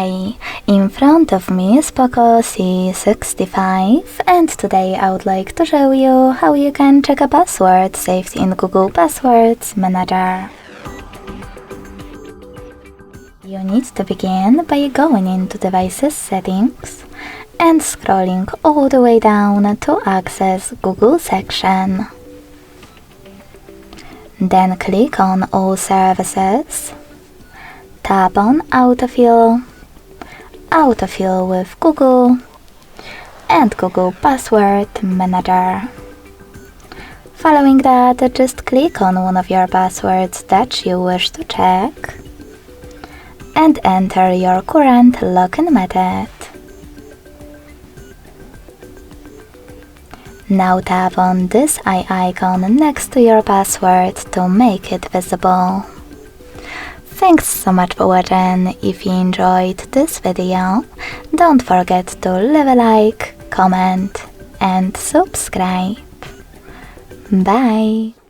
Hi, in front of me is Poco C65 and today I would like to show you how you can check a password saved in Google Passwords Manager. You need to begin by going into Devices Settings and scrolling all the way down to access Google section. Then click on All Services, tap on Autofill, Autofill with Google, and Google Password Manager. Following that, just click on one of your passwords that you wish to check and enter your current login method. Now tap on this eye icon next to your password to make it visible. Thanks so much for watching. If you enjoyed this video, don't forget to leave a like, comment and subscribe. Bye!